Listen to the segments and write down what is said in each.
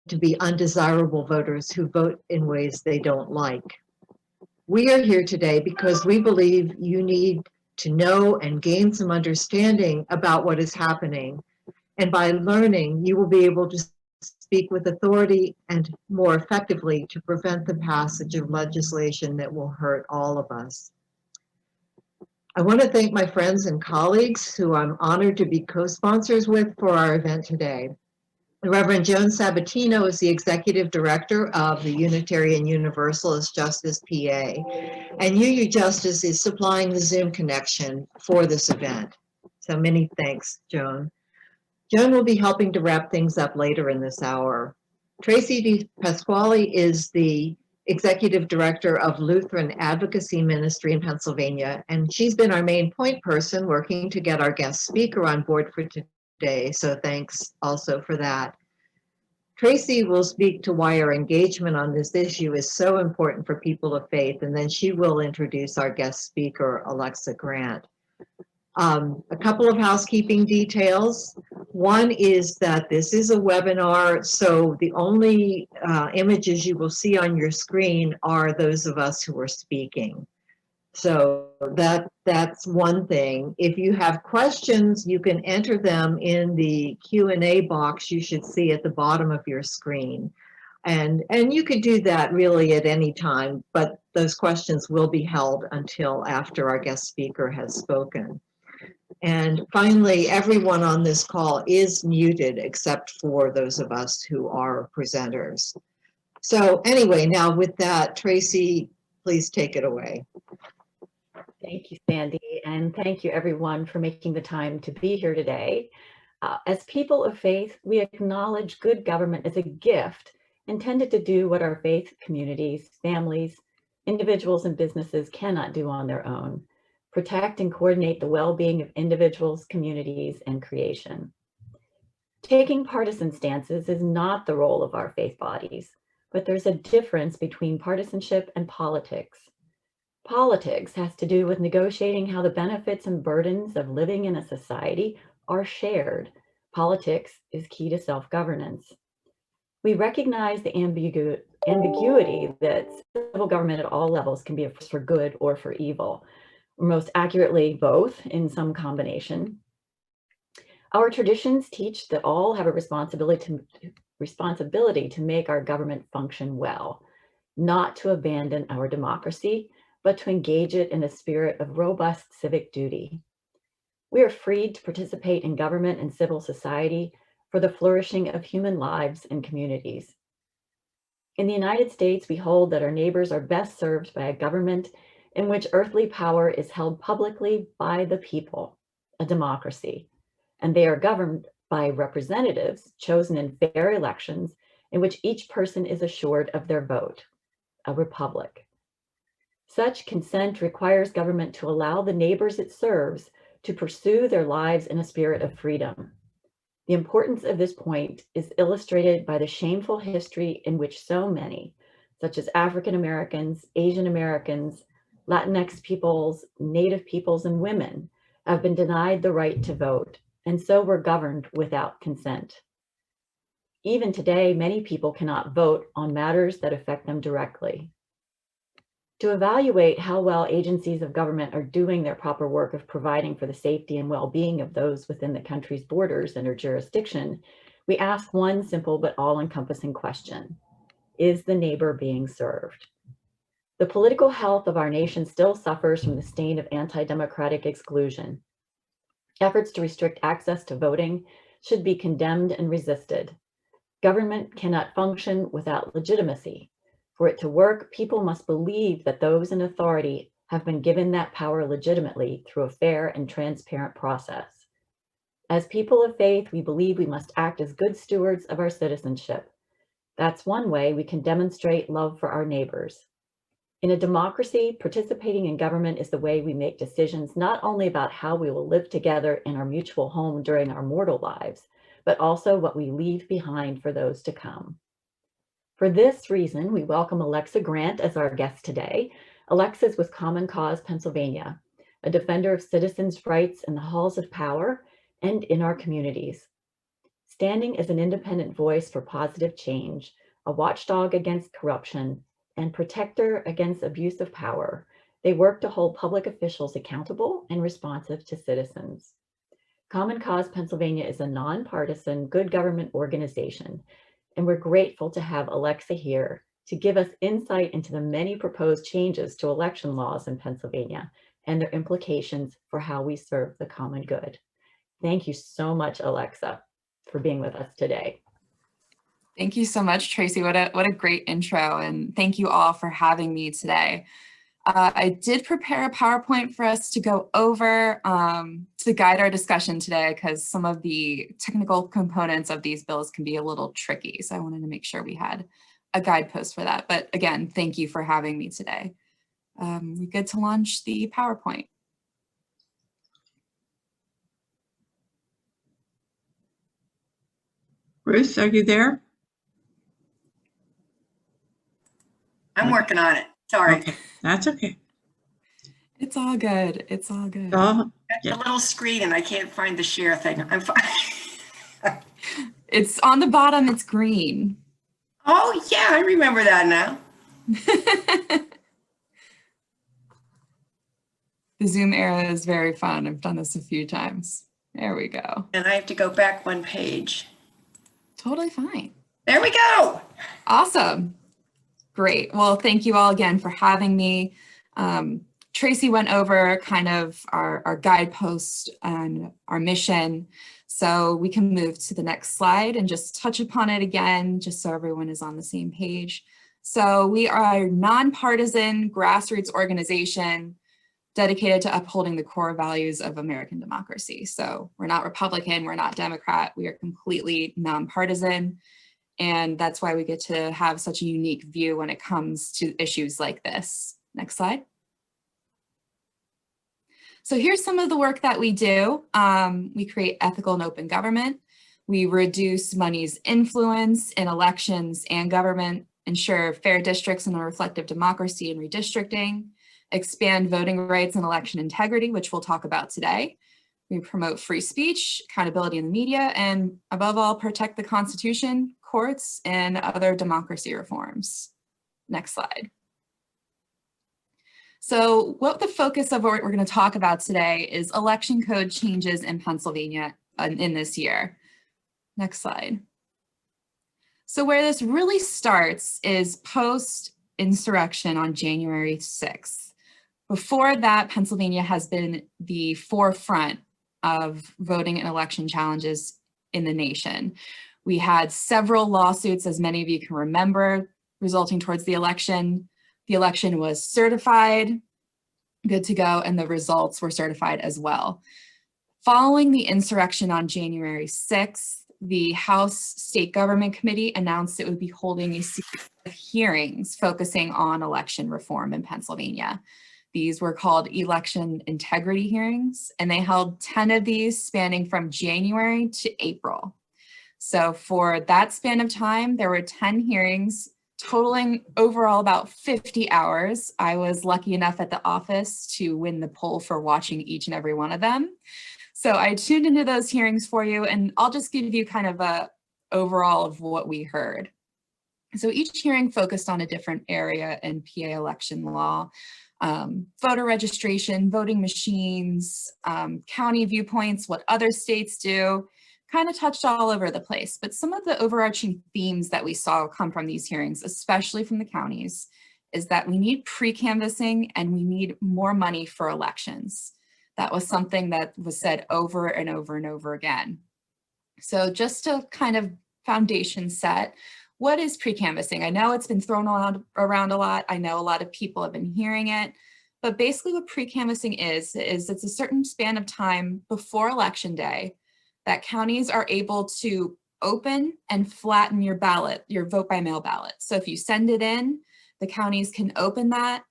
to be undesirable voters who vote in ways they don't like. We are here today because we believe you need to know and gain some understanding about what is happening. And by learning, you will be able to speak with authority and more effectively to prevent the passage of legislation that will hurt all of us. I want to thank my friends and colleagues who I'm honored to be co-sponsors with for our event today. The Reverend Joan Sabatino is the Executive Director of the Unitarian Universalist Justice PA, and UU Justice is supplying the Zoom connection for this event. So many thanks, Joan. Joan will be helping to wrap things up later in this hour. Tracy Pasquale is the Executive Director of Lutheran Advocacy Ministry in Pennsylvania, and she's been our main point person working to get our guest speaker on board for today, so thanks also for that. Tracy will speak to why our engagement on this issue is so important for people of faith, and then she will introduce our guest speaker, Alexa Grant. A couple of housekeeping details. One is that this is a webinar, so the only images you will see on your screen are those of us who are speaking. So that's one thing. If you have questions, you can enter them in the Q&A box you should see at the bottom of your screen. And you could do that really at any time, but those questions will be held until after our guest speaker has spoken. And finally, everyone on this call is muted except for those of us who are presenters. So anyway, now with that, Tracy, please take it away. Thank you, Sandy, and thank you everyone for making the time to be here today. As people of faith, we acknowledge good government as a gift intended to do what our faith communities, families, individuals, and businesses cannot do on their own: protect and coordinate the well-being of individuals, communities, and creation. Taking partisan stances is not the role of our faith bodies, but there's a difference between partisanship and politics. Politics has to do with negotiating how the benefits and burdens of living in a society are shared. Politics is key to self-governance. We recognize the ambiguity that civil government at all levels can be a force for good or for evil, or most accurately, both in some combination. Our traditions teach that all have a responsibility to make our government function well, not to abandon our democracy, but to engage it in a spirit of robust civic duty. We are freed to participate in government and civil society for the flourishing of human lives and communities. In the United States, we hold that our neighbors are best served by a government in which earthly power is held publicly by the people, a democracy, and they are governed by representatives chosen in fair elections in which each person is assured of their vote, a republic. Such consent requires government to allow the neighbors it serves to pursue their lives in a spirit of freedom. The importance of this point is illustrated by the shameful history in which so many, such as African Americans, Asian Americans, Latinx peoples, Native peoples, and women, have been denied the right to vote, and so were governed without consent. Even today, many people cannot vote on matters that affect them directly. To evaluate how well agencies of government are doing their proper work of providing for the safety and well-being of those within the country's borders and or jurisdiction, we ask one simple but all-encompassing question: is the neighbor being served? The political health of our nation still suffers from the stain of anti-democratic exclusion. Efforts to restrict access to voting should be condemned and resisted. Government cannot function without legitimacy. For it to work, people must believe that those in authority have been given that power legitimately through a fair and transparent process. As people of faith, we believe we must act as good stewards of our citizenship. That's one way we can demonstrate love for our neighbors. In a democracy, participating in government is the way we make decisions not only about how we will live together in our mutual home during our mortal lives, but also what we leave behind for those to come. For this reason, we welcome Alexa Grant as our guest today. Alexa is with Common Cause Pennsylvania, a defender of citizens' rights in the halls of power and in our communities. standing as an independent voice for positive change, a watchdog against corruption, and protector against abuse of power. They work to hold public officials accountable and responsive to citizens. Common Cause Pennsylvania is a nonpartisan good government organization, and we're grateful to have Alexa here to give us insight into the many proposed changes to election laws in Pennsylvania and their implications for how we serve the common good. Thank you so much, Alexa, for being with us today. Thank you so much, Tracy. What a great intro, and thank you all for having me today. I did prepare a PowerPoint for us to go over to guide our discussion today, because some of the technical components of these bills can be a little tricky. So I wanted to make sure we had a guidepost for that. But again, thank you for having me today. We good to launch the PowerPoint. Bruce, are you there? I'm working on it. Sorry. Okay, that's okay. It's all good. It's all good. Oh, Got yeah. the little screen and I can't find the share thing. I'm fine. It's on the bottom. It's green. Oh yeah, I remember that now. The Zoom era is very fun. I've done this a few times. There we go. And I have to go back one page. Totally fine. There we go. Awesome. Great. Well, thank you all again for having me. Tracy went over kind of our guidepost and our mission. So we can move to the next slide and just touch upon it again, just so everyone is on the same page. So we are a nonpartisan grassroots organization dedicated to upholding the core values of American democracy. So we're not Republican, we're not Democrat, we are completely nonpartisan. And that's why we get to have such a unique view when it comes to issues like this. Next slide. So here's some of the work that we do. We create ethical and open government. We reduce money's influence in elections and government, ensure fair districts and a reflective democracy and redistricting, expand voting rights and election integrity, which we'll talk about today. We promote free speech, accountability in the media, and above all, protect the Constitution, courts, and other democracy reforms. Next slide. So what the focus of what we're going to talk about today is election code changes in Pennsylvania in this year. Next slide. So where this really starts is post-insurrection on January 6th. Before that, Pennsylvania has been the forefront of voting and election challenges in the nation. We had several lawsuits, as many of you can remember, resulting towards the election. The election was certified, good to go, and the results were certified as well. Following the insurrection on January 6th, the House State Government Committee announced it would be holding a series of hearings focusing on election reform in Pennsylvania. These were called election integrity hearings, and they held 10 of these spanning from January to April. So for that span of time, there were 10 hearings totaling overall about 50 hours. I was lucky enough at the office to win the poll for watching each and every one of them. So I tuned into those hearings for you, and I'll just give you kind of a overall of what we heard. So each hearing focused on a different area in PA election law. Voter registration, voting machines, county viewpoints, what other states do, kind of touched all over the place. But some of the overarching themes that we saw come from these hearings, especially from the counties, is that we need pre-canvassing and we need more money for elections. That was something that was said over and over and over again. So just to kind of foundation set, what is pre-canvassing? I know it's been thrown around a lot. I know a lot of people have been hearing it, but basically what pre-canvassing is it's a certain span of time before election day that counties are able to open and flatten your ballot, your vote by mail ballot. So if you send it in, the counties can open that,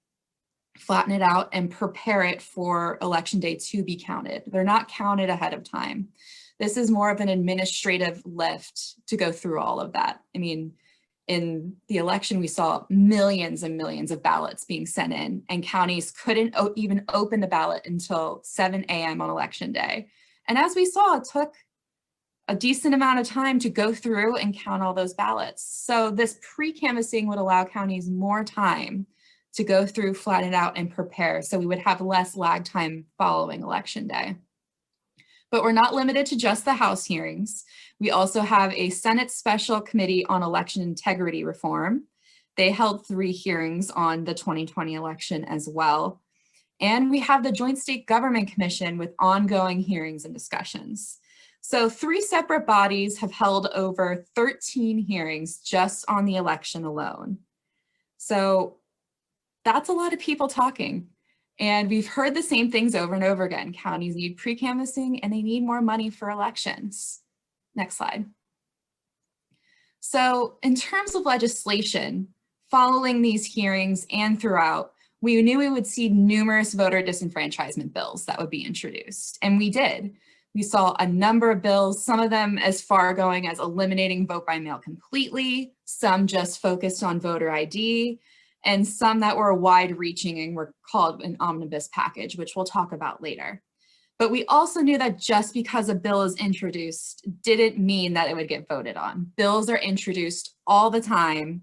flatten it out, and prepare it for election day to be counted. They're not counted ahead of time. This is more of an administrative lift to go through all of that. I mean, in the election, we saw millions and millions of ballots being sent in, and counties couldn't even open the ballot until 7 a.m. on election day. And as we saw, it took a decent amount of time to go through and count all those ballots. So this pre-canvassing would allow counties more time to go through, flatten it out, and prepare. So we would have less lag time following Election Day. But we're not limited to just the House hearings. We also have a Senate Special Committee on Election Integrity Reform. They held 3 hearings on the 2020 election as well. And we have the Joint State Government Commission with ongoing hearings and discussions. So 3 separate bodies have held over 13 hearings just on the election alone. So that's a lot of people talking. And we've heard the same things over and over again. Counties need pre-canvassing and they need more money for elections. Next slide. So in terms of legislation, following these hearings and throughout, we knew we would see numerous voter disenfranchisement bills that would be introduced, and we did. We saw a number of bills, some of them as far going as eliminating vote by mail completely, some just focused on voter ID, and some that were wide reaching and were called an omnibus package, which we'll talk about later. But we also knew that just because a bill is introduced didn't mean that it would get voted on. Bills are introduced all the time,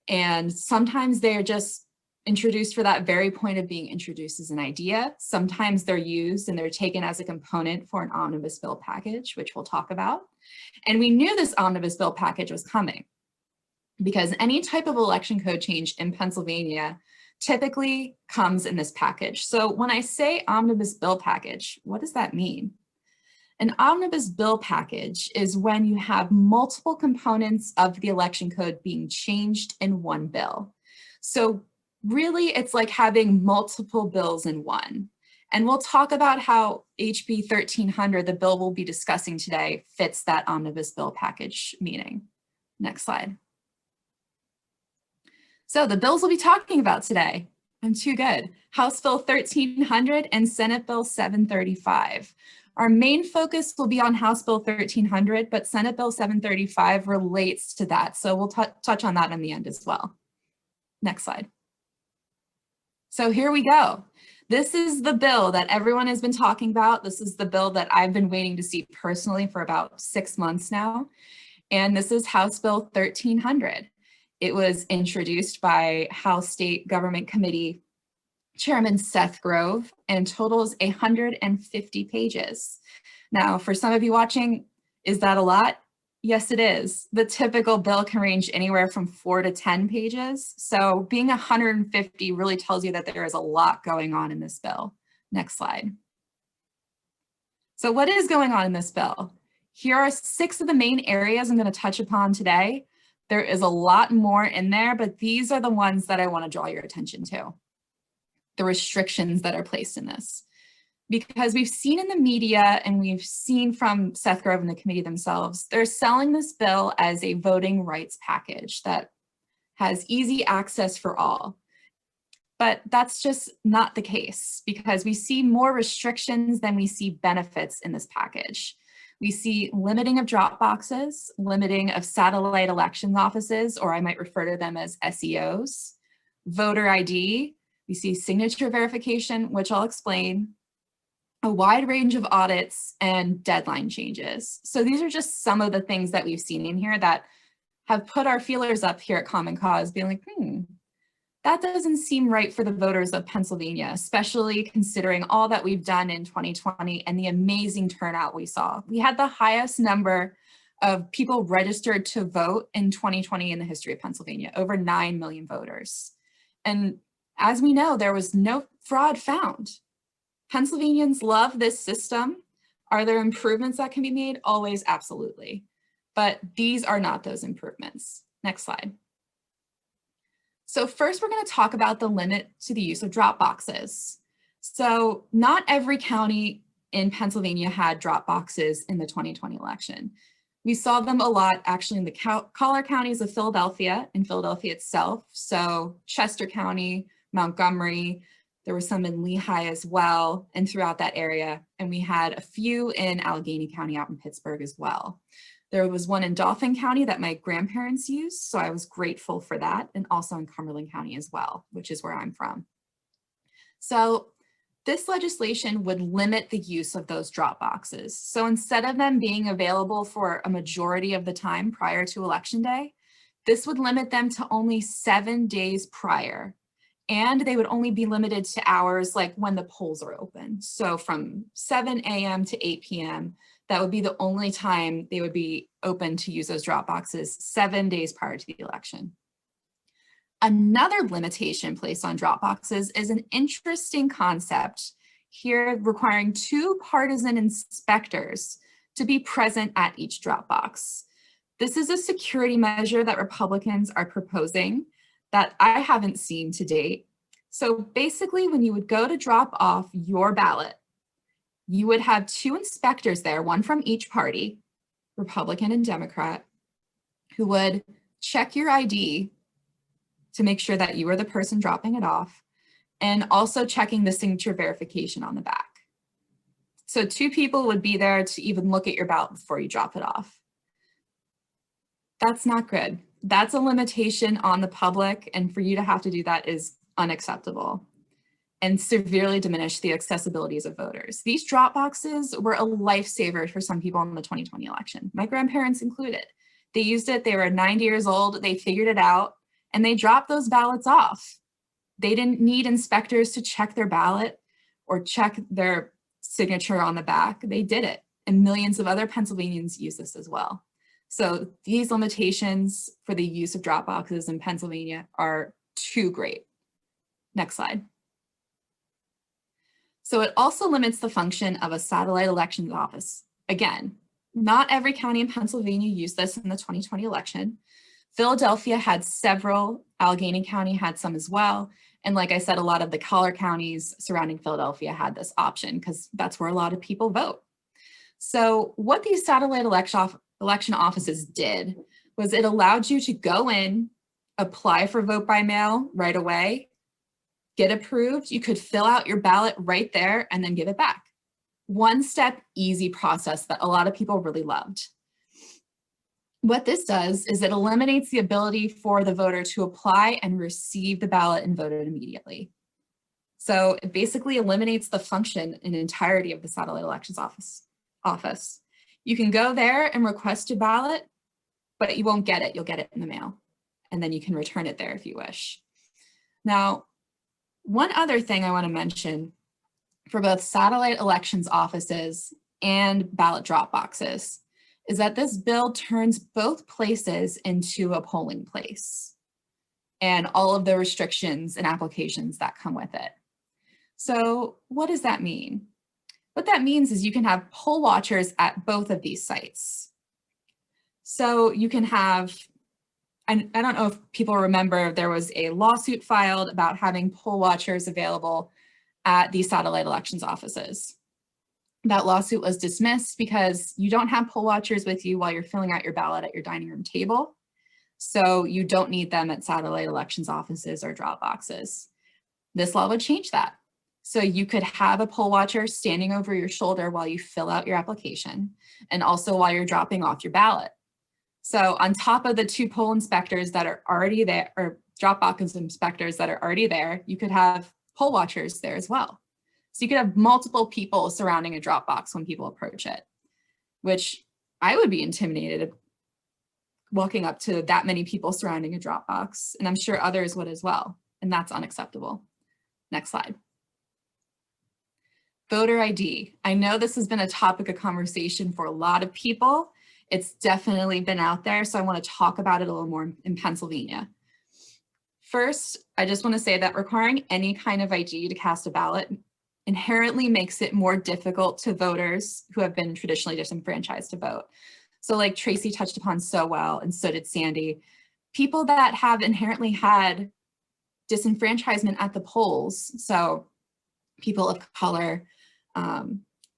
and sometimes they're just introduced for that very point of being introduced as an idea. Sometimes they're used and they're taken as a component for an omnibus bill package, which we'll talk about. And we knew this omnibus bill package was coming because any type of election code change in Pennsylvania typically comes in this package. So when I say omnibus bill package, what does that mean? An omnibus bill package is when you have multiple components of the election code being changed in one bill. So really, it's like having multiple bills in one. And we'll talk about how HB 1300, the bill we'll be discussing today, fits that omnibus bill package meaning. Next slide. So the bills we'll be talking about today, I'm too good. House Bill 1300 and Senate Bill 735. Our main focus will be on House Bill 1300, but Senate Bill 735 relates to that. So we'll touch on that in the end as well. Next slide. So here we go. This is the bill that everyone has been talking about. This is the bill that I've been waiting to see personally for about 6 months now. And this is House Bill 1300. It was introduced by House State Government Committee Chairman Seth Grove and totals 150 pages. Now, for some of you watching, is that a lot? Yes, it is. The typical bill can range anywhere from 4 to 10 pages. So being 150 really tells you that there is a lot going on in this bill. Next slide. So what is going on in this bill? Here are 6 of the main areas I'm going to touch upon today. There is a lot more in there, but these are the ones that I want to draw your attention to. The restrictions that are placed in this. Because we've seen in the media and we've seen from Seth Grove and the committee themselves, they're selling this bill as a voting rights package that has easy access for all. But that's just not the case because we see more restrictions than we see benefits in this package. We see limiting of drop boxes, limiting of satellite election offices, or I might refer to them as SEOs, voter ID, we see signature verification, which I'll explain, a wide range of audits and deadline changes. So these are just some of the things that we've seen in here that have put our feelers up here at Common Cause being like, that doesn't seem right for the voters of Pennsylvania, especially considering all that we've done in 2020 and the amazing turnout we saw. We had the highest number of people registered to vote in 2020 in the history of Pennsylvania, over 9 million voters. And as we know, there was no fraud found. Pennsylvanians love this system. Are there improvements that can be made? Always, absolutely. But these are not those improvements. Next slide. So first, we're going to talk about the limit to the use of drop boxes. So not every county in Pennsylvania had drop boxes in the 2020 election. We saw them a lot actually in the collar counties of Philadelphia and Philadelphia itself. So Chester County, Montgomery, there were some in Lehigh as well, and throughout that area. And we had a few in Allegheny County out in Pittsburgh as well. There was one in Dauphin County that my grandparents used, so I was grateful for that, and also in Cumberland County as well, which is where I'm from. So This legislation would limit the use of those drop boxes. So instead of them being available for a majority of the time prior to Election Day, this would limit them to only 7 days prior. And they would only be limited to hours like when the polls are open. So from 7 a.m. to 8 p.m., that would be the only time they would be open to use those drop boxes 7 days prior to the election. Another limitation placed on drop boxes is an interesting concept here, requiring 2 partisan inspectors to be present at each drop box. This is a security measure that Republicans are proposing that I haven't seen to date. So basically, when you would go to drop off your ballot, you would have 2 inspectors there, one from each party, Republican and Democrat, who would check your ID to make sure that you are the person dropping it off, and also checking the signature verification on the back. So 2 people would be there to even look at your ballot before you drop it off. That's not good. That's a limitation on the public, and for you to have to do that is unacceptable and severely diminish the accessibilities of voters. These drop boxes were a lifesaver for some people in the 2020 election, my grandparents included. They used it, they were 90 years old, they figured it out, and they dropped those ballots off. They didn't need inspectors to check their ballot or check their signature on the back. They did it, and millions of other Pennsylvanians use this as well. So these limitations for the use of drop boxes in Pennsylvania are too great. Next slide. So it also limits the function of a satellite elections office. Again, not every county in Pennsylvania used this in the 2020 election. Philadelphia had several, Allegheny County had some as well. And like I said, a lot of the collar counties surrounding Philadelphia had this option because that's where a lot of people vote. So what these satellite election offices did was it allowed you to go in, apply for vote by mail right away, get approved. You could fill out your ballot right there and then give it back. One step, easy process that a lot of people really loved. What this does is it eliminates the ability for the voter to apply and receive the ballot and vote it immediately. So it basically eliminates the function in entirety of the satellite elections office. You can go there and request a ballot, but you won't get it. You'll get it in the mail, and then you can return it there if you wish. Now, one other thing I want to mention for both satellite elections offices and ballot drop boxes is that this bill turns both places into a polling place and all of the restrictions and applications that come with it. So what does that mean? What that means is you can have poll watchers at both of these sites. So you can have, I don't know if people remember, there was a lawsuit filed about having poll watchers available at the satellite elections offices. That lawsuit was dismissed because you don't have poll watchers with you while you're filling out your ballot at your dining room table. So you don't need them at satellite elections offices or drop boxes. This law would change that. So you could have a poll watcher standing over your shoulder while you fill out your application and also while you're dropping off your ballot. So on top of the 2 poll inspectors that are already there, or drop box inspectors that are already there, you could have poll watchers there as well. So you could have multiple people surrounding a drop box when people approach it, which I would be intimidated walking up to that many people surrounding a drop box, and I'm sure others would as well, and that's unacceptable. Next slide. Voter ID. I know this has been a topic of conversation for a lot of people. It's definitely been out there, so I want to talk about it a little more in Pennsylvania. First, I just want to say that requiring any kind of ID to cast a ballot inherently makes it more difficult to voters who have been traditionally disenfranchised to vote. So like Tracy touched upon so well, and so did Sandy, people that have inherently had disenfranchisement at the polls, so people of color,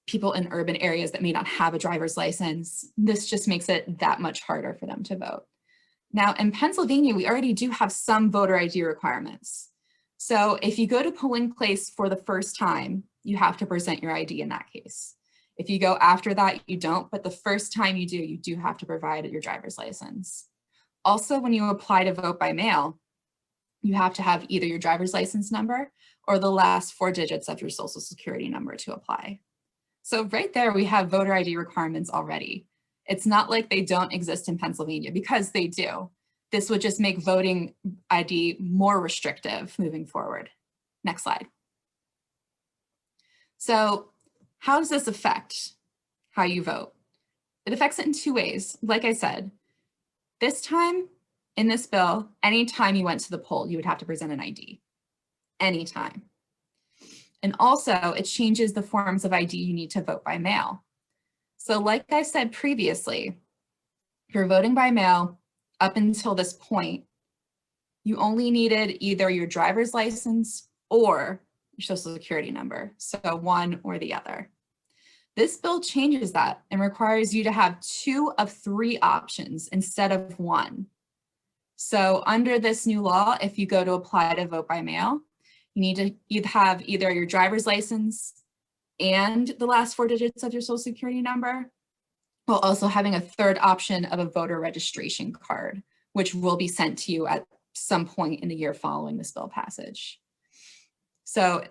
people in urban areas that may not have a driver's license, this just makes it that much harder for them to vote. Now in Pennsylvania, we already do have some voter ID requirements. So if you go to polling place for the first time, you have to present your ID in that case. If you go after that, you don't, but the first time you do have to provide your driver's license. Also, when you apply to vote by mail, you have to have either your driver's license number or the last 4 digits of your social security number to apply. So right there, we have voter ID requirements already. It's not like they don't exist in Pennsylvania, because they do. This would just make voting ID more restrictive moving forward. Next slide. So how does this affect how you vote? It affects it in 2 ways. Like I said, this time in this bill, anytime you went to the poll, you would have to present an ID, anytime. And also it changes the forms of ID you need to vote by mail. So like I said previously, if you're voting by mail up until this point, you only needed either your driver's license or your social security number. So one or the other. This bill changes that and requires you to have 2 of 3 options instead of 1. So under this new law, if you go to apply to vote by mail, you need to have either your driver's license and the last 4 digits of your social security number, while also having a 3rd option of a voter registration card, which will be sent to you at some point in the year following this bill passage. So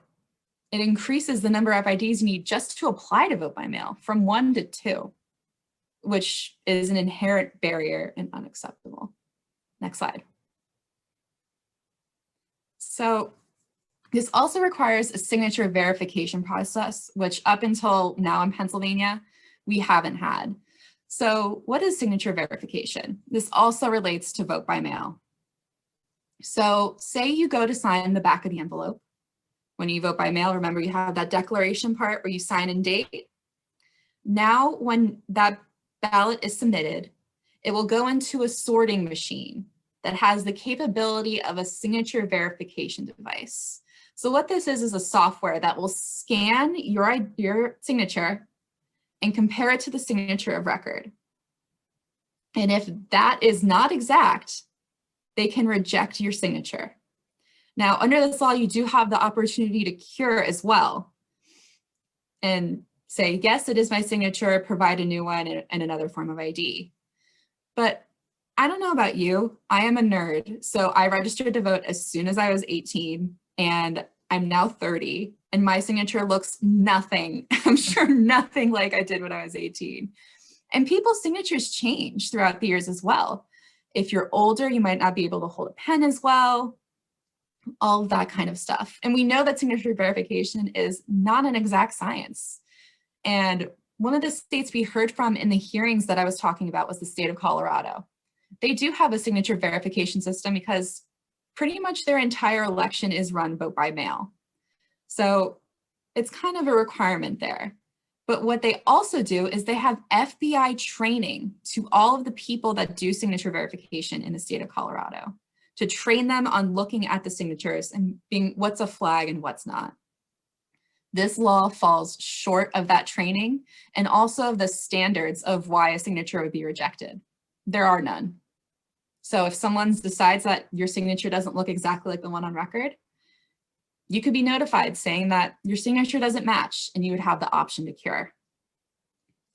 it increases the number of IDs you need just to apply to vote by mail from 1 to 2, which is an inherent barrier and unacceptable. Next slide. So this also requires a signature verification process, which up until now in Pennsylvania, we haven't had. So what is signature verification? This also relates to vote by mail. So say you go to sign the back of the envelope. When you vote by mail, remember you have that declaration part where you sign and date. Now, when that ballot is submitted, it will go into a sorting machine that has the capability of a signature verification device. So what this is a software that will scan your signature and compare it to the signature of record. And if that is not exact, they can reject your signature. Now, under this law, you do have the opportunity to cure as well and say, yes, it is my signature, provide a new one and another form of ID. But I don't know about you, I am a nerd. So I registered to vote as soon as I was 18 and I'm now 30 and my signature looks nothing, I'm sure nothing like I did when I was 18. And people's signatures change throughout the years as well. If you're older, you might not be able to hold a pen as well, all of that kind of stuff. And we know that signature verification is not an exact science. And one of the states we heard from in the hearings that I was talking about was the state of Colorado. They do have a signature verification system because pretty much their entire election is run vote by mail. So it's kind of a requirement there. But what they also do is they have FBI training to all of the people that do signature verification in the state of Colorado to train them on looking at the signatures and being what's a flag and what's not. This law falls short of that training and also of the standards of why a signature would be rejected. There are none. So if someone decides that your signature doesn't look exactly like the one on record, you could be notified saying that your signature doesn't match and you would have the option to cure.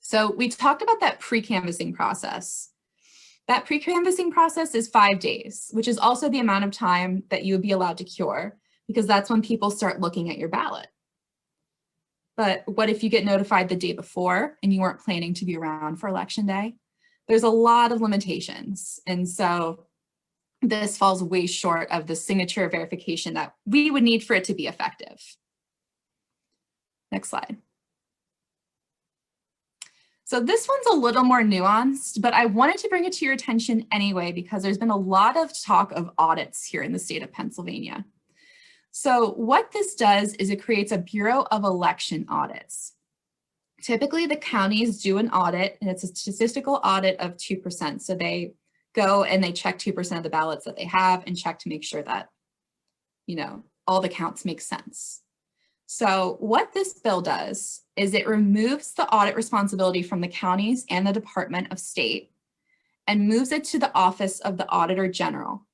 So we talked about that pre-canvassing process. That pre-canvassing process is 5 days, which is also the amount of time that you would be allowed to cure because that's when people start looking at your ballot. But what if you get notified the day before and you weren't planning to be around for election day? There's a lot of limitations. And so this falls way short of the signature verification that we would need for it to be effective. Next slide. So this one's a little more nuanced, but I wanted to bring it to your attention anyway, because there's been a lot of talk of audits here in the state of Pennsylvania. So what this does is it creates a Bureau of Election Audits. Typically the counties do an audit and it's a statistical audit of 2%. So they go and they check 2% of the ballots that they have and check to make sure that, you know, all the counts make sense. So what this bill does is it removes the audit responsibility from the counties and the Department of State and moves it to the Office of the Auditor General,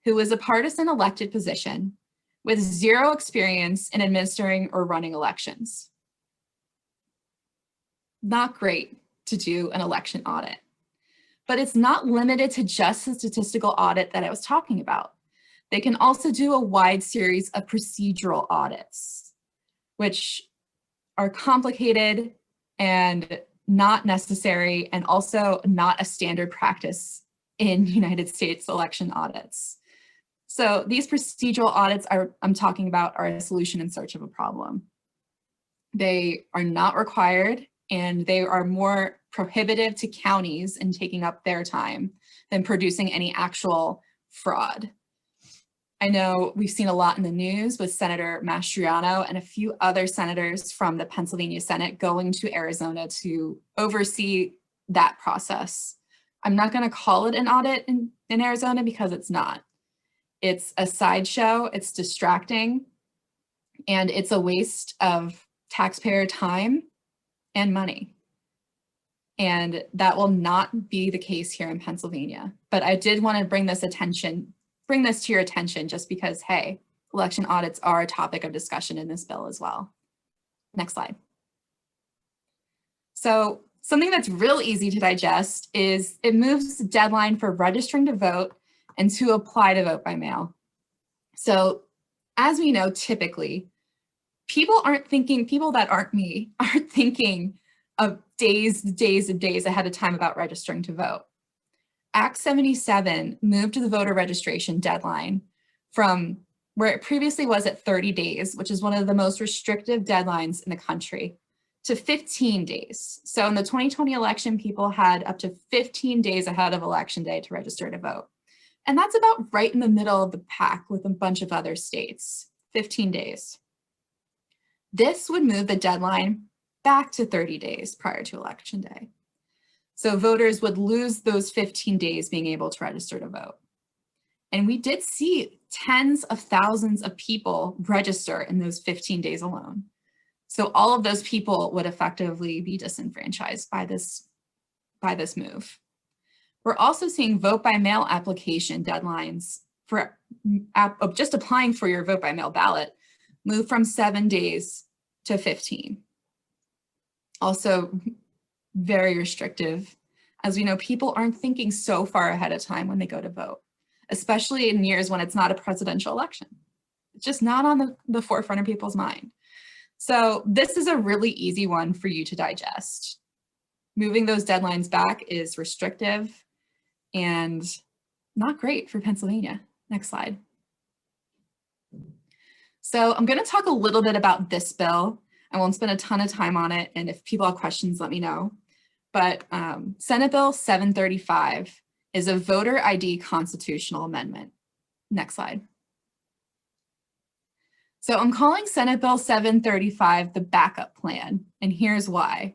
who is a partisan elected position with zero experience in administering or running elections. Not great to do an election audit. But it's not limited to just the statistical audit that I was talking about. They can also do a wide series of procedural audits, which are complicated and not necessary, and also not a standard practice in United States election audits. So these procedural audits I'm talking about are a solution in search of a problem. They are not required, and they are more prohibitive to counties in taking up their time than producing any actual fraud. I know we've seen a lot in the news with Senator Mastriano and a few other senators from the Pennsylvania Senate going to Arizona to oversee that process. I'm not going to call it an audit in Arizona because it's not. It's a sideshow, it's distracting, and it's a waste of taxpayer time and money. And that will not be the case here in Pennsylvania. But I did want to bring this to your attention just because, hey, election audits are a topic of discussion in this bill as well. Next slide. So something that's real easy to digest is it moves the deadline for registering to vote and to apply to vote by mail. So as we know, typically, people that aren't me, aren't thinking of days ahead of time about registering to vote. Act 77 moved the voter registration deadline from where it previously was at 30 days, which is one of the most restrictive deadlines in the country, to 15 days. So in the 2020 election, people had up to 15 days ahead of election day to register to vote. And that's about right in the middle of the pack with a bunch of other states, 15 days. This would move the deadline back to 30 days prior to election day. So voters would lose those 15 days being able to register to vote. And we did see tens of thousands of people register in those 15 days alone. So all of those people would effectively be disenfranchised by this move. We're also seeing vote by mail application deadlines for just applying for your vote by mail ballot move from 7 days to 15. Also very restrictive. As we know, people aren't thinking so far ahead of time when they go to vote, especially in years when it's not a presidential election. It's just not on the forefront of people's mind. So this is a really easy one for you to digest. Moving those deadlines back is restrictive and not great for Pennsylvania. Next slide. So I'm going to talk a little bit about this bill. I won't spend a ton of time on it, and if people have questions, let me know. But Senate Bill 735 is a voter ID constitutional amendment. Next slide. So I'm calling Senate Bill 735 the backup plan, and here's why.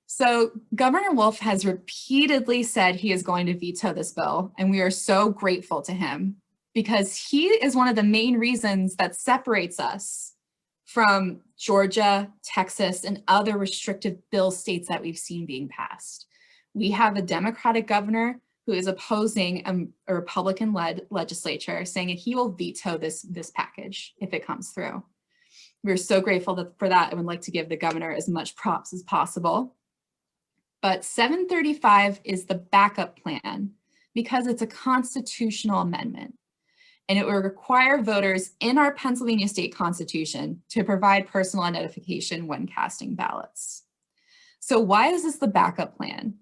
So Governor Wolf has repeatedly said he is going to veto this bill, and we are so grateful to him because he is one of the main reasons that separates us from Georgia, Texas, and other restrictive bill states that we've seen being passed. We have a Democratic governor who is opposing a Republican-led legislature, saying that he will veto this package if it comes through. We're so grateful for that and would like to give the governor as much props as possible. But 735 is the backup plan because it's a constitutional amendment, and it will require voters in our Pennsylvania state constitution to provide personal identification when casting ballots. So why is this the backup plan?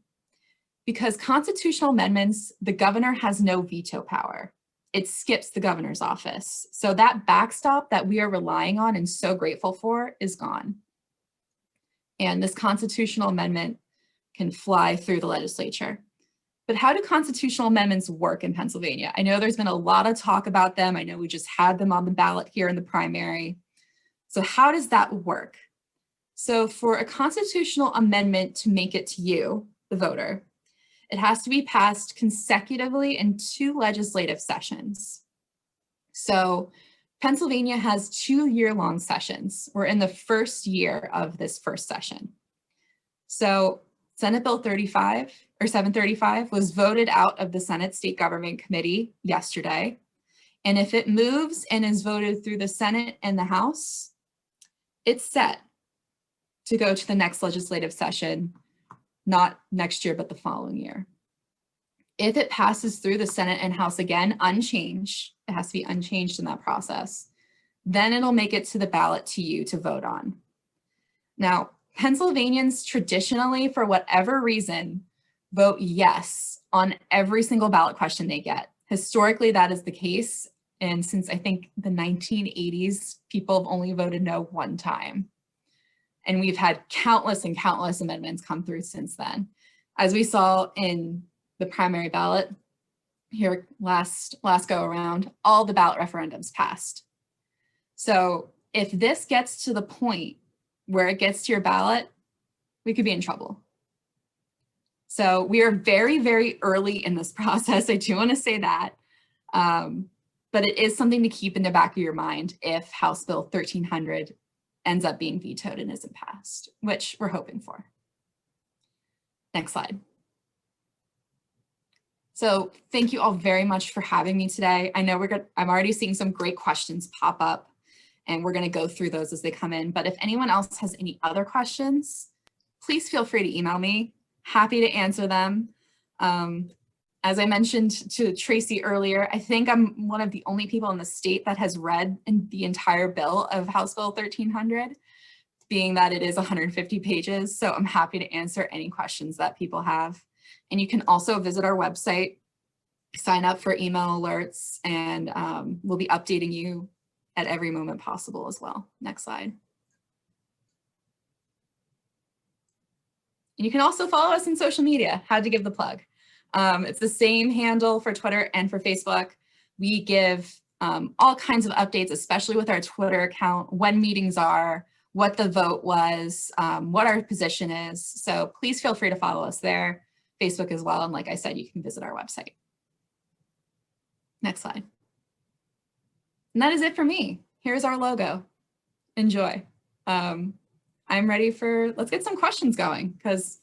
Because constitutional amendments, the governor has no veto power. It skips the governor's office. So that backstop that we are relying on and so grateful for is gone. And this constitutional amendment can fly through the legislature. But how do constitutional amendments work in Pennsylvania? I know there's been a lot of talk about them. I know we just had them on the ballot here in the primary. So how does that work? So for a constitutional amendment to make it to you, the voter, it has to be passed consecutively in 2 legislative sessions. So Pennsylvania has 2 year-long sessions. We're in the first year of this first session. So Senate Bill 735 was voted out of the Senate State Government Committee yesterday. And if it moves and is voted through the Senate and the House, it's set to go to the next legislative session, not next year, but the following year. If it passes through the Senate and House again, unchanged, It has to be unchanged in that process. Then it'll make it to the ballot to you to vote on. Now, Pennsylvanians traditionally, for whatever reason, vote yes on every single ballot question they get. Historically, that is the case. And since I think the 1980s, people have only voted no one time. And we've had countless and countless amendments come through since then. As we saw in the primary ballot here last go around, all the ballot referendums passed. So if this gets to the point where it gets to your ballot, we could be in trouble. So we are very, very early in this process. I do want to say that. But it is something to keep in the back of your mind if House Bill 1300 ends up being vetoed and isn't passed, which we're hoping for. Next slide. So thank you all very much for having me today. I know I'm already seeing some great questions pop up, and we're going to go through those as they come in. But if anyone else has any other questions, please feel free to email me. Happy to answer them. As I mentioned to Tracy earlier, I think I'm one of the only people in the state that has read the entire bill of House Bill 1300, being that it is 150 pages. So I'm happy to answer any questions that people have. And you can also visit our website, sign up for email alerts, and we'll be updating you at every moment possible as well. Next slide. And you can also follow us on social media. Had to give the plug. It's the same handle for Twitter and for Facebook. We give all kinds of updates, especially with our Twitter account, when meetings are, what the vote was, what our position is. So please feel free to follow us there, Facebook as well. And like I said, you can visit our website. Next slide. And that is it for me. Here's our logo. Enjoy. I'm ready for, let's get some questions going, because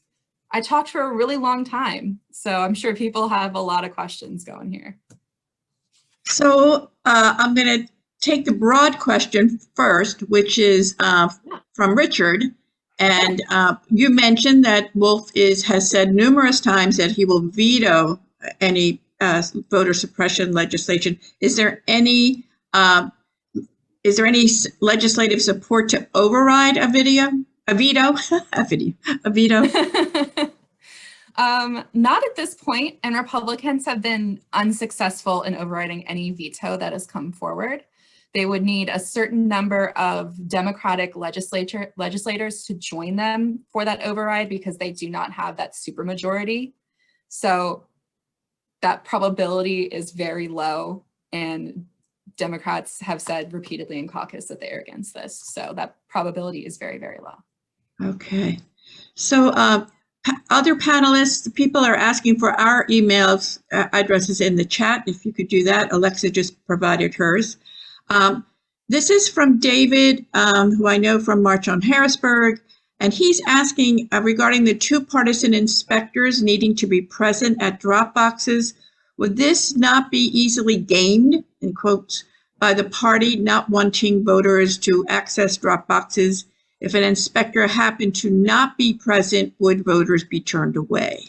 I talked for a really long time. So I'm sure people have a lot of questions going here. So I'm going to take the broad question first, which is from Richard. And you mentioned that Wolf has said numerous times that he will veto any voter suppression legislation. Is there any legislative support to override a veto? Not at this point, and Republicans have been unsuccessful in overriding any veto that has come forward. They would need a certain number of Democratic legislators to join them for that override because they do not have that supermajority. So that probability is very low, and Democrats have said repeatedly in caucus that they are against this. So that probability is very, very low. Okay. So other panelists, people are asking for our emails addresses in the chat. If you could do that, Alexa just provided hers. This is from David, who I know from March on Harrisburg, and he's asking regarding the two partisan inspectors needing to be present at drop boxes. Would this not be easily gamed, in quotes, by the party not wanting voters to access drop boxes? If an inspector happened to not be present, would voters be turned away?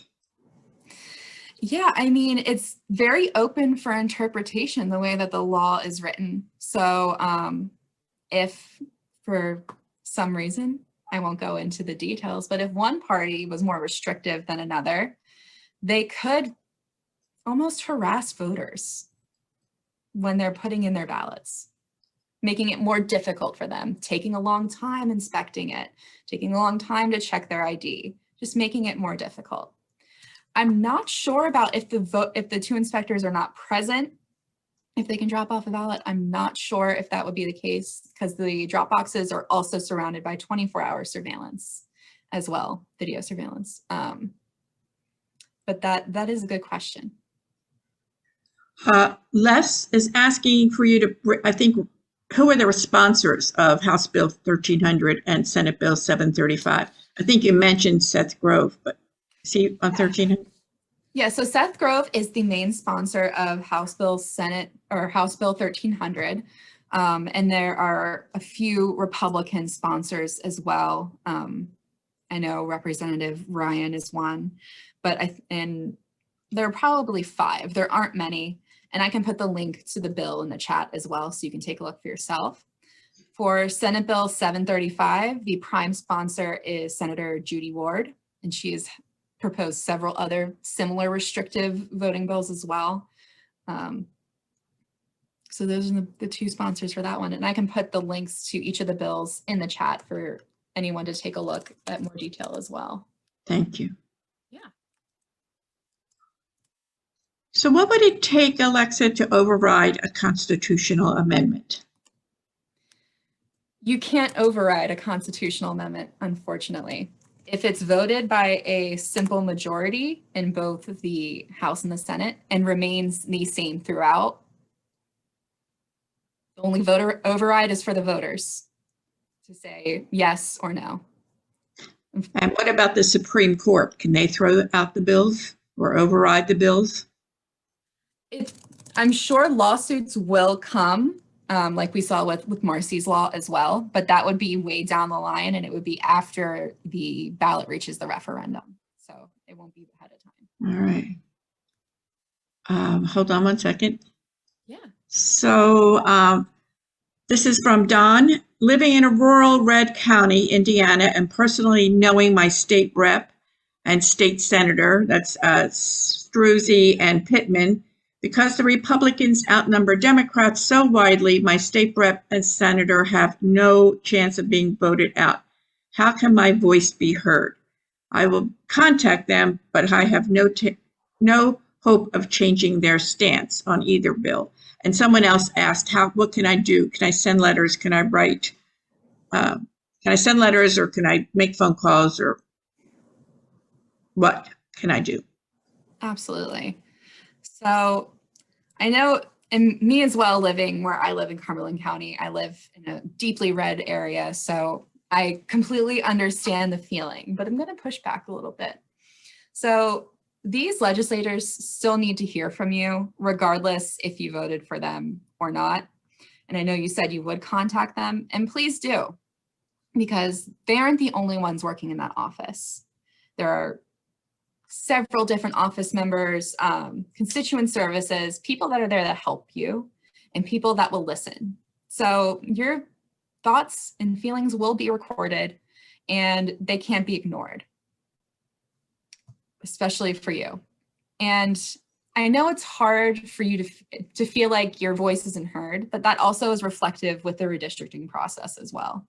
Yeah, I mean, it's very open for interpretation the way that the law is written. So if for some reason, I won't go into the details, but if one party was more restrictive than another, they could almost harass voters when they're putting in their ballots, making it more difficult for them, taking a long time inspecting it, taking a long time to check their ID, just making it more difficult. I'm not sure about if the two inspectors are not present, if they can drop off a ballot. I'm not sure if that would be the case, because the drop boxes are also surrounded by 24-hour surveillance as well, video surveillance. But that is a good question. Les is asking for you to, I think, who are the sponsors of House Bill 1300 and Senate Bill 735? I think you mentioned Seth Grove, but see on 1300? Yeah, so Seth Grove is the main sponsor of House Bill 1300. And there are a few Republican sponsors as well. I know Representative Ryan is one, but and there are probably 5. There aren't many. And I can put the link to the bill in the chat as well, so you can take a look for yourself. For Senate Bill 735, the prime sponsor is Senator Judy Ward, and she has proposed several other similar restrictive voting bills as well. So those are the two sponsors for that one. And I can put the links to each of the bills in the chat for anyone to take a look at more detail as well. Thank you. Yeah. So what would it take, Alexa, to override a constitutional amendment? You can't override a constitutional amendment, unfortunately. If it's voted by a simple majority in both the House and the Senate and remains the same throughout, the only voter override is for the voters to say yes or no. And what about the Supreme Court? Can they throw out the bills or override the bills? I'm sure lawsuits will come, like we saw with Marcy's law as well, but that would be way down the line, and it would be after the ballot reaches the referendum. So it won't be ahead of time. All right. Hold on one second. Yeah. So this is from Don. Living in a rural red county, Indiana, and personally knowing my state rep and state senator, that's Struzzi and Pittman, because the Republicans outnumber Democrats so widely, my state rep and senator have no chance of being voted out. How can my voice be heard? I will contact them, but I have no hope of changing their stance on either bill. And someone else asked, what can I do? Can I send letters? Can I write? Can I send letters, or can I make phone calls, or what can I do? Absolutely. So I know, and me as well, living where I live in Cumberland County, I live in a deeply red area. So I completely understand the feeling, but I'm going to push back a little bit. So these legislators still need to hear from you, regardless if you voted for them or not. And I know you said you would contact them, and please do, because they aren't the only ones working in that office. There are several different office members, constituent services, people that are there that help you, and people that will listen. So your thoughts and feelings will be recorded, and they can't be ignored, especially for you. And I know it's hard for you to feel like your voice isn't heard, but that also is reflective with the redistricting process as well.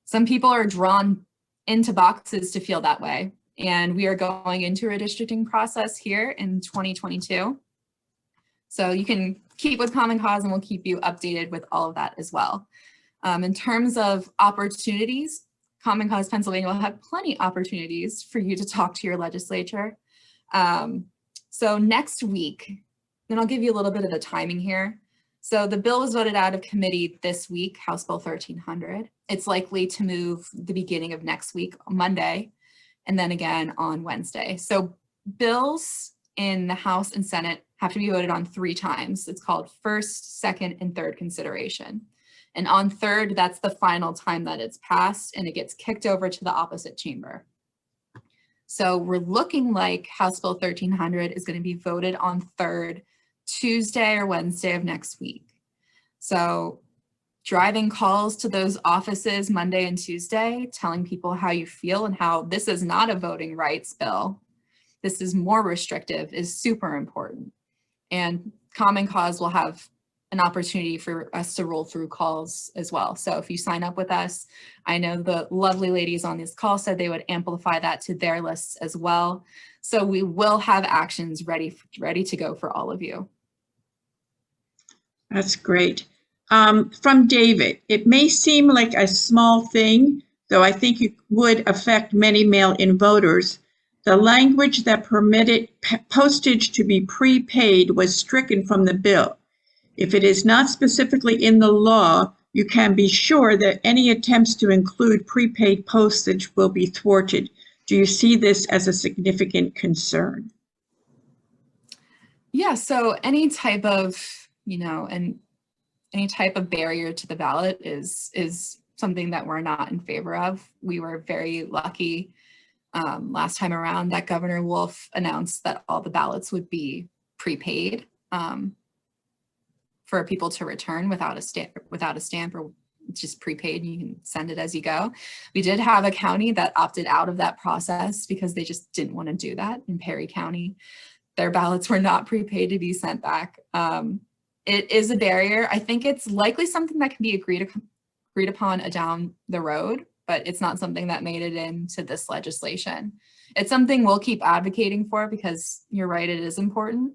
Some people are drawn into boxes to feel that way. And we are going into a redistricting process here in 2022. So you can keep with Common Cause, and we'll keep you updated with all of that as well. In terms of opportunities, Common Cause Pennsylvania will have plenty of opportunities for you to talk to your legislature. So next week, and I'll give you a little bit of the timing here. So the bill was voted out of committee this week, House Bill 1300. It's likely to move the beginning of next week, Monday, and then again on Wednesday. So bills in the House and Senate have to be voted on 3 times. It's called first, second, and third consideration. And on third, that's the final time that it's passed, and it gets kicked over to the opposite chamber. So we're looking like House Bill 1300 is going to be voted on third Tuesday or Wednesday of next week. So driving calls to those offices Monday and Tuesday, telling people how you feel and how this is not a voting rights bill, this is more restrictive, is super important. And Common Cause will have an opportunity for us to roll through calls as well. So if you sign up with us, I know the lovely ladies on this call said they would amplify that to their lists as well. So we will have actions ready to go for all of you. That's great. From David, it may seem like a small thing, though I think it would affect many mail-in voters. The language that permitted postage to be prepaid was stricken from the bill. If it is not specifically in the law, you can be sure that any attempts to include prepaid postage will be thwarted. Do you see this as a significant concern? Yeah, so any type of, any type of barrier to the ballot is something that we're not in favor of. We were very lucky last time around that Governor Wolf announced that all the ballots would be prepaid. for people to return without a stamp or just prepaid. You can send it as you go. We did have a county that opted out of that process because they just didn't want to do that. In Perry County, their ballots were not prepaid to be sent back. It is a barrier. I think it's likely something that can be agreed upon down the road, but it's not something that made it into this legislation. It's something we'll keep advocating for because you're right, it is important.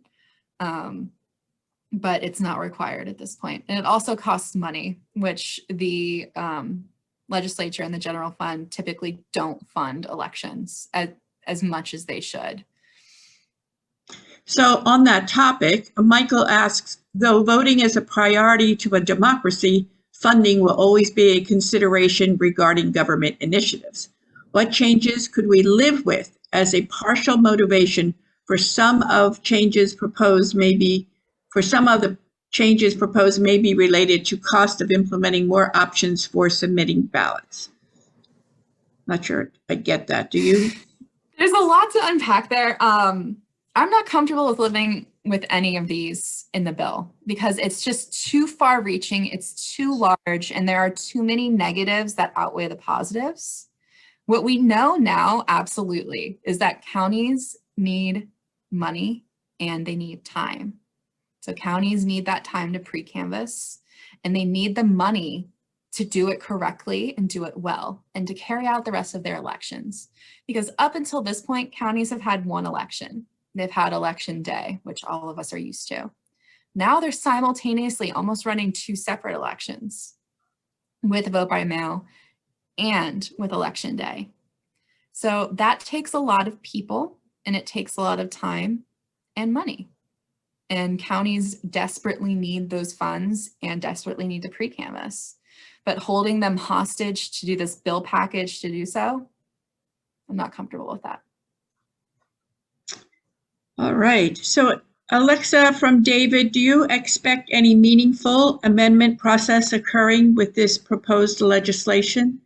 But it's not required at this point. And it also costs money, which the legislature and the general fund typically don't fund elections as much as they should. So on that topic, Michael asks, though voting is a priority to a democracy, funding will always be a consideration regarding government initiatives. What changes could we live with as a partial motivation for some of the changes proposed may be related to cost of implementing more options for submitting ballots? Not sure I get that. Do you? There's a lot to unpack there. I'm not comfortable with living with any of these in the bill because it's just too far reaching, it's too large, and there are too many negatives that outweigh the positives. What we know now, absolutely, is that counties need money and they need time. So counties need that time to pre-canvass, and they need the money to do it correctly and do it well and to carry out the rest of their elections. Because up until this point, counties have had one election. They've had election day, which all of us are used to. Now they're simultaneously almost running two separate elections with vote by mail and with election day. So that takes a lot of people and it takes a lot of time and money. And counties desperately need those funds and desperately need to pre-canvass. But holding them hostage to do this bill package to do so, I'm not comfortable with that. All right. So Alexa, from David, do you expect any meaningful amendment process occurring with this proposed legislation?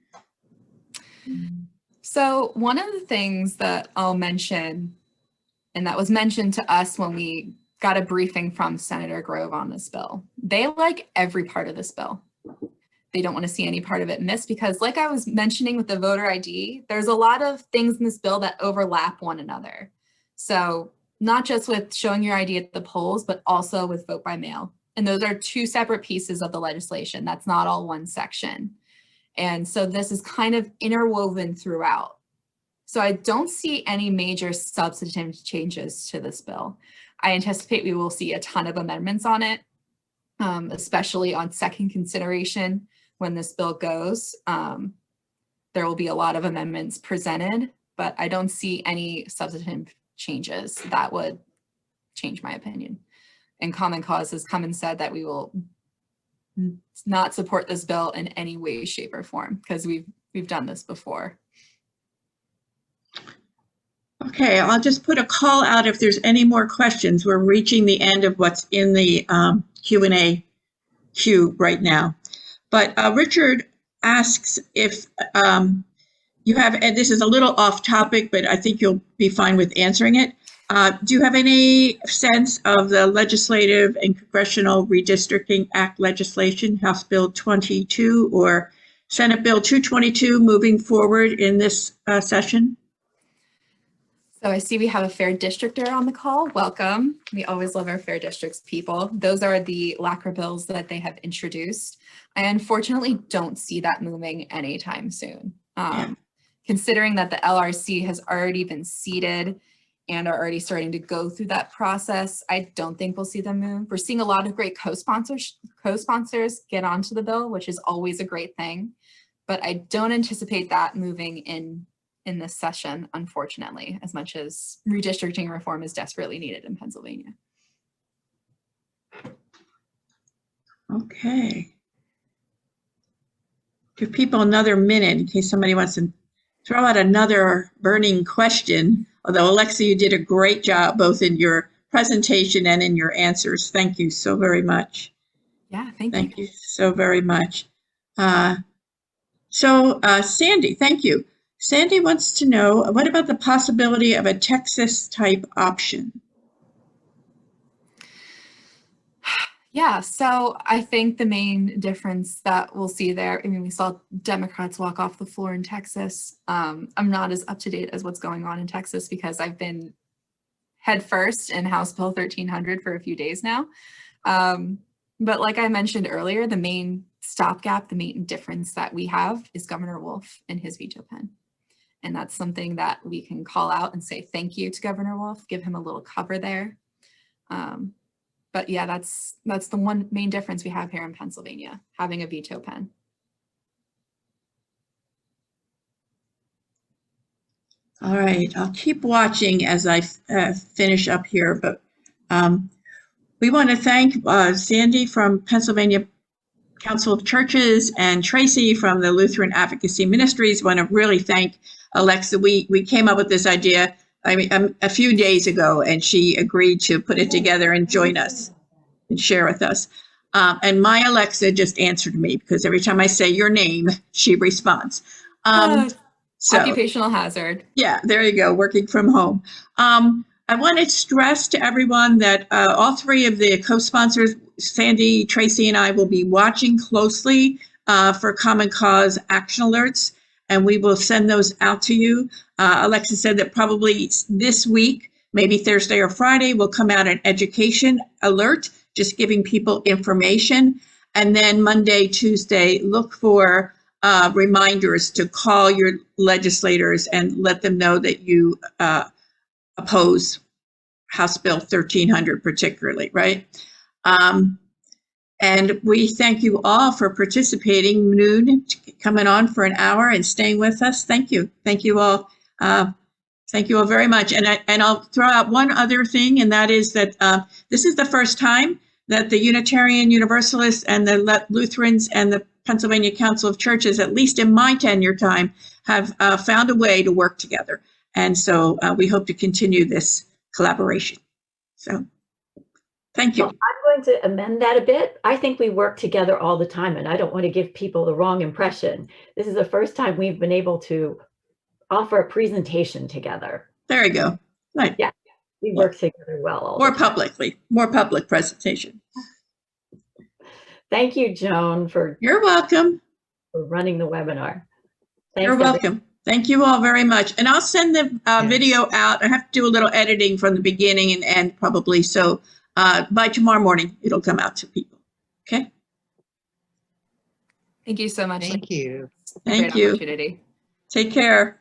So one of the things that I'll mention, and that was mentioned to us when we got a briefing from Senator Grove on this bill, they like every part of this bill. They don't want to see any part of it missed because, like I was mentioning with the voter ID, there's a lot of things in this bill that overlap one another. So not just with showing your ID at the polls, but also with vote by mail. And those are two separate pieces of the legislation. That's not all one section. And so this is kind of interwoven throughout. So I don't see any major substantive changes to this bill. I anticipate we will see a ton of amendments on it, especially on second consideration when this bill goes. There will be a lot of amendments presented, but I don't see any substantive changes that would change my opinion. And Common Cause has come and said that we will not support this bill in any way, shape, or form because we've done this before. Okay, I'll just put a call out if there's any more questions. We're reaching the end of what's in the Q&A queue right now. But Richard asks if you have, and this is a little off topic, but I think you'll be fine with answering it. Do you have any sense of the Legislative and Congressional Redistricting Act legislation, House Bill 22 or Senate Bill 222 moving forward in this session? So I see we have a fair districtor on the call. Welcome. We always love our fair districts people. Those are the LACRA bills that they have introduced. I unfortunately don't see that moving anytime soon. Considering that the LRC has already been seated and are already starting to go through that process, I don't think we'll see them move. We're seeing a lot of great co-sponsors get onto the bill, which is always a great thing. But I don't anticipate that moving in this session, unfortunately, as much as redistricting reform is desperately needed in Pennsylvania. Okay. Give people another minute in case somebody wants to throw out another burning question. Although, Alexa, you did a great job both in your presentation and in your answers. Thank you so very much. Yeah, thank you. Thank you so very much. Sandy, thank you. Sandy wants to know, what about the possibility of a Texas type option? Yeah, so I think the main difference that we'll see there, I mean, we saw Democrats walk off the floor in Texas. I'm not as up to date as what's going on in Texas because I've been head first in House Bill 1300 for a few days now. But like I mentioned earlier, the main stopgap, the main difference that we have is Governor Wolf and his veto pen. And that's something that we can call out and say thank you to Governor Wolf, give him a little cover there. But yeah, that's the one main difference we have here in Pennsylvania, having a veto pen. All right, I'll keep watching as I finish up here, but we want to thank Sandy from Pennsylvania Council of Churches and Tracy from the Lutheran Advocacy Ministries. Want to really thank Alexa. We came up with this idea a few days ago, and she agreed to put it together and join us and share with us. And my Alexa just answered me because every time I say your name, she responds. So, occupational hazard. Yeah, there you go, working from home. I want to stress to everyone that all three of the co-sponsors, Sandy, Tracy, and I will be watching closely for Common Cause action alerts, and we will send those out to you. Alexa said that probably this week, maybe Thursday or Friday, will come out an education alert, just giving people information. And then Monday, Tuesday, look for reminders to call your legislators and let them know that you oppose House Bill 1300 particularly, right? And we thank you all for participating, noon, coming on for an hour and staying with us. Thank you. Thank you all. Thank you all very much. And I'll throw out one other thing, and that is that this is the first time that the Unitarian Universalists and the Lutherans and the Pennsylvania Council of Churches, at least in my tenure time, have found a way to work together. And so we hope to continue this collaboration. So thank you. Well, I'm going to amend that a bit. I think we work together all the time, and I don't want to give people the wrong impression. This is the first time we've been able to offer a presentation together. There you go. Right. Yeah, we work together well. All more publicly, more public presentation. Thank you, Joan, for You're welcome. For running the webinar. Thanks, You're welcome. Thank you all very much. And I'll send the video out. I have to do a little editing from the beginning and end probably. So by tomorrow morning, it'll come out to people. Okay. Thank you so much. Thank you. Thank you. Take care.